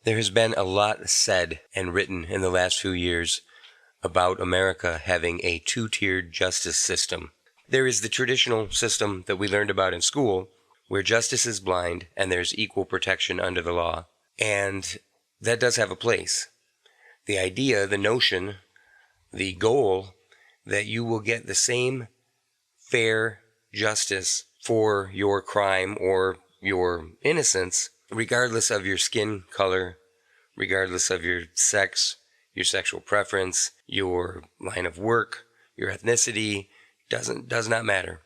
There has been a lot said and written in the last few years about America having a two-tiered justice system. There is the traditional system that we learned about in school, where justice is blind and there's equal protection under the law. And that does have a place. The idea, the notion, the goal that you will get the same fair justice for your crime or your innocence, regardless of your skin color, regardless of your sex, your sexual preference, your line of work, your ethnicity, does not matter.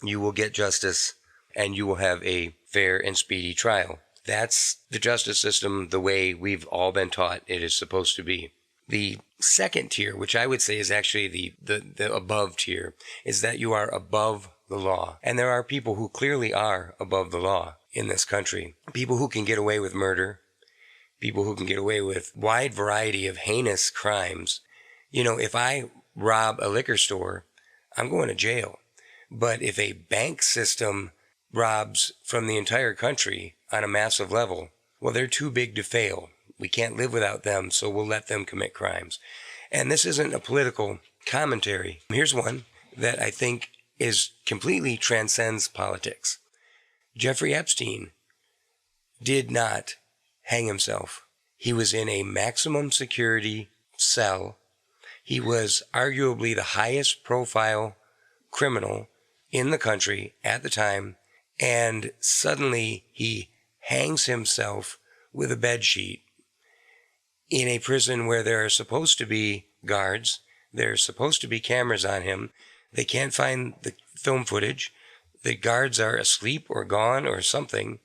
You will get justice and you will have a fair and speedy trial. That's the justice system the way we've all been taught it is supposed to be. The second tier, which I would say is actually the above tier, is that you are above the law. And there are people who clearly are above the law in this country. People who can get away with murder, people who can get away with wide variety of heinous crimes. You know, if I rob a liquor store, I'm going to jail. But if a bank system robs from the entire country on a massive level, well, they're too big to fail. We can't live without them, so we'll let them commit crimes. And this isn't a political commentary. Here's one that I think completely transcends politics. Jeffrey Epstein did not hang himself. He was in a maximum security cell. He was arguably the highest profile criminal in the country at the time, and suddenly he hangs himself with a bedsheet in a prison where there are supposed to be guards, there's supposed to be cameras on him. They can't find the film footage. The guards are asleep or gone or something.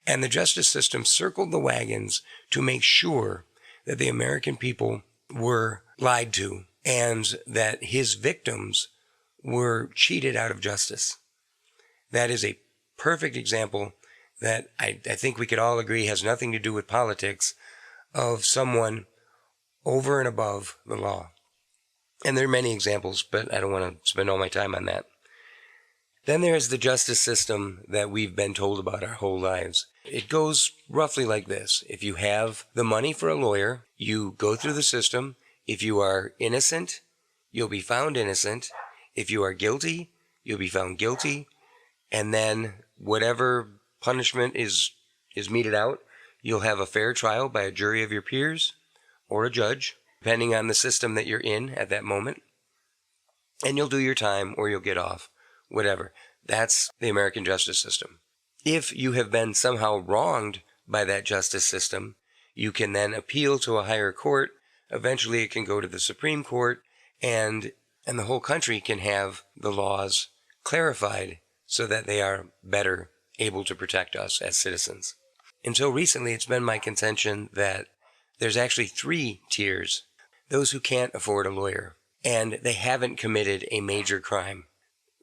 And the justice system circled the wagons to make sure that the American people were lied to and that his victims were cheated out of justice. That is a perfect example that I think we could all agree has nothing to do with politics, of someone over and above the law. And there are many examples, but I don't want to spend all my time on that. Then there's the justice system that we've been told about our whole lives. It goes roughly like this. If you have the money for a lawyer, you go through the system. If you are innocent, you'll be found innocent. If you are guilty, you'll be found guilty. And then whatever punishment is meted out, you'll have a fair trial by a jury of your peers or a judge, depending on the system that you're in at that moment. And you'll do your time or you'll get off, whatever. That's the American justice system. If you have been somehow wronged by that justice system, you can then appeal to a higher court. Eventually it can go to the Supreme Court, and the whole country can have the laws clarified so that they are better able to protect us as citizens. Until recently, it's been my contention that there's actually 3 tiers. Those who can't afford a lawyer, and they haven't committed a major crime.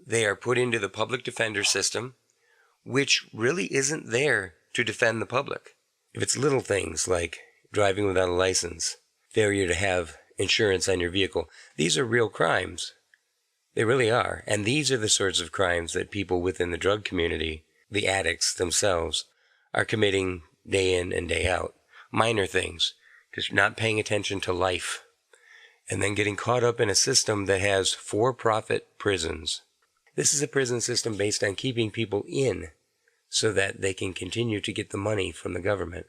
They are put into the public defender system, which really isn't there to defend the public. If it's little things like driving without a license, failure to have insurance on your vehicle, these are real crimes. They really are. And these are the sorts of crimes that people within the drug community, the addicts themselves, are committing day in and day out. Minor things, just not paying attention to life, and then getting caught up in a system that has for-profit prisons. This is a prison system based on keeping people in so that they can continue to get the money from the government.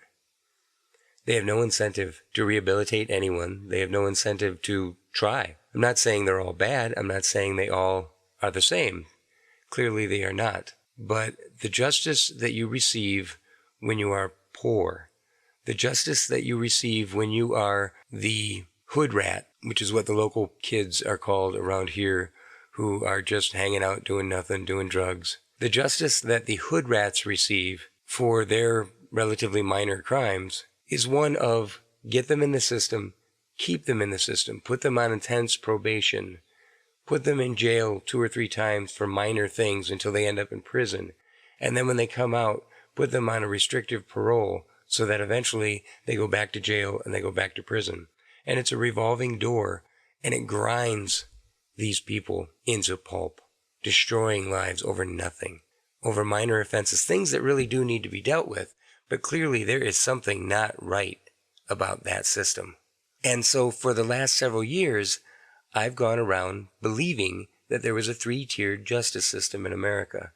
They have no incentive to rehabilitate anyone. They have no incentive to try. I'm not saying they're all bad. I'm not saying they all are the same. Clearly they are not. But the justice that you receive when you are poor, the justice that you receive when you are the hood rat, which is what the local kids are called around here, who are just hanging out doing nothing, doing drugs. The justice that the hood rats receive for their relatively minor crimes is one of get them in the system, keep them in the system, put them on intense probation, put them in jail 2 or 3 times for minor things until they end up in prison. And then when they come out, put them on a restrictive parole so that eventually they go back to jail and they go back to prison. And it's a revolving door, and it grinds these people into pulp, destroying lives over nothing, over minor offenses, things that really do need to be dealt with, But clearly there is something not right about that system. And so for the last several years, I've gone around believing that there was a 3-tiered justice system in America.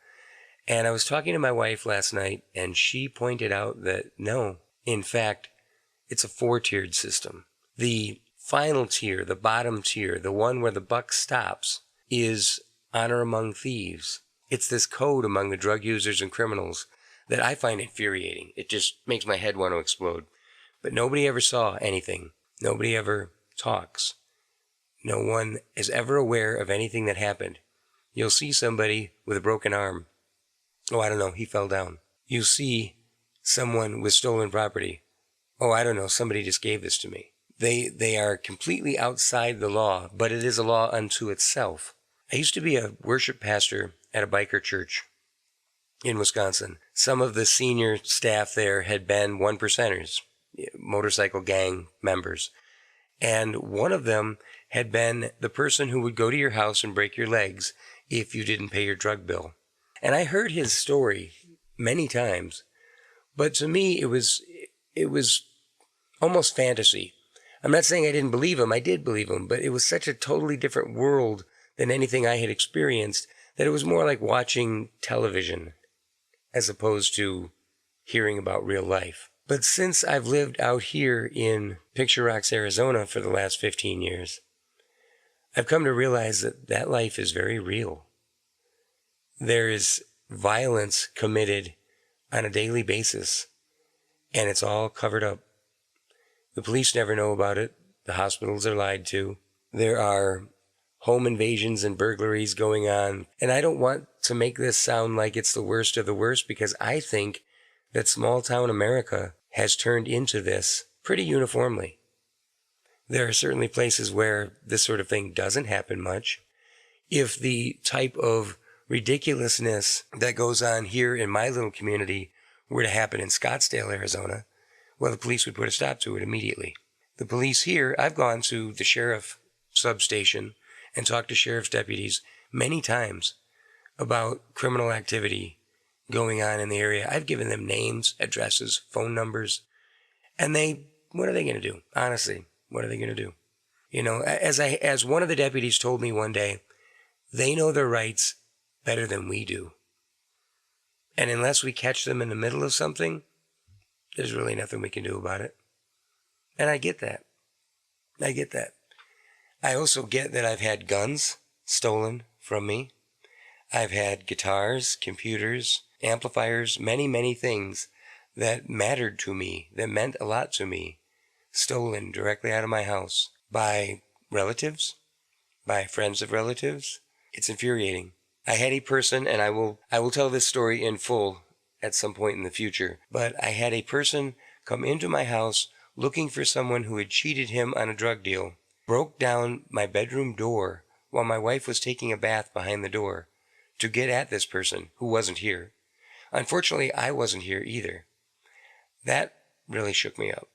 And I was talking to my wife last night, and she pointed out that no, in fact, it's a 4-tiered system. The final tier, the bottom tier, the one where the buck stops, is honor among thieves. It's this code among the drug users and criminals that I find infuriating. It just makes my head want to explode. But nobody ever saw anything. Nobody ever talks. No one is ever aware of anything that happened. You'll see somebody with a broken arm. Oh, I don't know, he fell down. You see someone with stolen property. Oh, I don't know, somebody just gave this to me. They are completely outside the law, but it is a law unto itself. I used to be a worship pastor at a biker church in Wisconsin. Some of the senior staff there had been 1%ers, motorcycle gang members. And one of them had been the person who would go to your house and break your legs if you didn't pay your drug bill. And I heard his story many times, but to me it was almost fantasy. I'm not saying I didn't believe him. I did believe him, but it was such a totally different world than anything I had experienced that it was more like watching television as opposed to hearing about real life. But since I've lived out here in Picture Rocks, Arizona for the last 15 years, I've come to realize that that life is very real. There is violence committed on a daily basis, and it's all covered up. The police never know about it. The hospitals are lied to. There are home invasions and burglaries going on. And I don't want to make this sound like it's the worst of the worst, because I think that small town America has turned into this pretty uniformly. There are certainly places where this sort of thing doesn't happen much. If the type of ridiculousness that goes on here in my little community were to happen in Scottsdale, Arizona, well, the police would put a stop to it immediately. The police here, I've gone to the sheriff substation and talked to sheriff's deputies many times about criminal activity going on in the area. I've given them names, addresses, phone numbers, and what are they going to do? Honestly, what are they going to do? You know, as one of the deputies told me one day, they know their rights better than we do. And unless we catch them in the middle of something, there's really nothing we can do about it. And I get that. I also get that I've had guns stolen from me. I've had guitars, computers, amplifiers, many, many things that mattered to me, that meant a lot to me, stolen directly out of my house by relatives, by friends of relatives. It's infuriating. I had a person, and I will tell this story in full at some point in the future, but I had a person come into my house looking for someone who had cheated him on a drug deal, broke down my bedroom door while my wife was taking a bath behind the door to get at this person who wasn't here. Unfortunately, I wasn't here either. That really shook me up.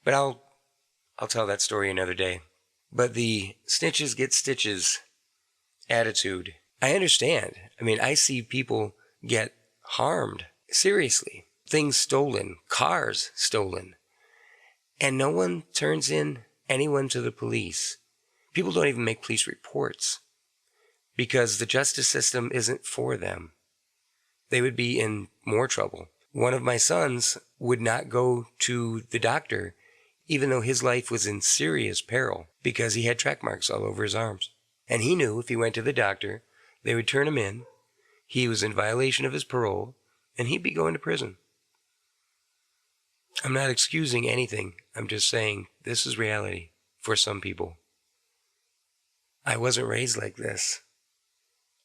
But I'll tell that story another day. But the snitches get stitches attitude, I understand. I mean, I see people get harmed, seriously. Things stolen, cars stolen. And no one turns in anyone to the police. People don't even make police reports because the justice system isn't for them. They would be in more trouble. One of my sons would not go to the doctor even though his life was in serious peril because he had track marks all over his arms. And he knew if he went to the doctor, they would turn him in, he was in violation of his parole, and he'd be going to prison. I'm not excusing anything. I'm just saying this is reality for some people. I wasn't raised like this.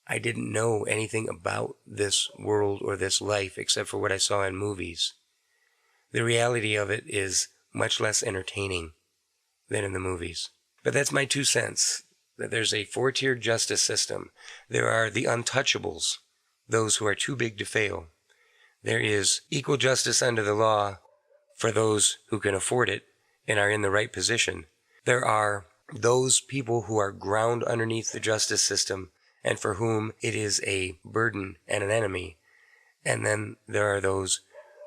I didn't know anything about this world or this life except for what I saw in movies. The reality of it is much less entertaining than in the movies. But that's my 2 cents, that there's a 4-tiered justice system. There are the untouchables, those who are too big to fail. There is equal justice under the law for those who can afford it and are in the right position. There are those people who are ground underneath the justice system and for whom it is a burden and an enemy. And then there are those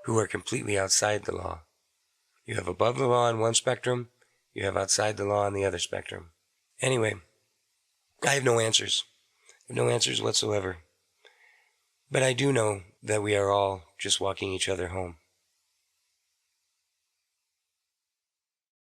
who are completely outside the law. You have above the law on one spectrum, you have outside the law on the other spectrum. Anyway, I have no answers. I have no answers whatsoever. But I do know that we are all just walking each other home.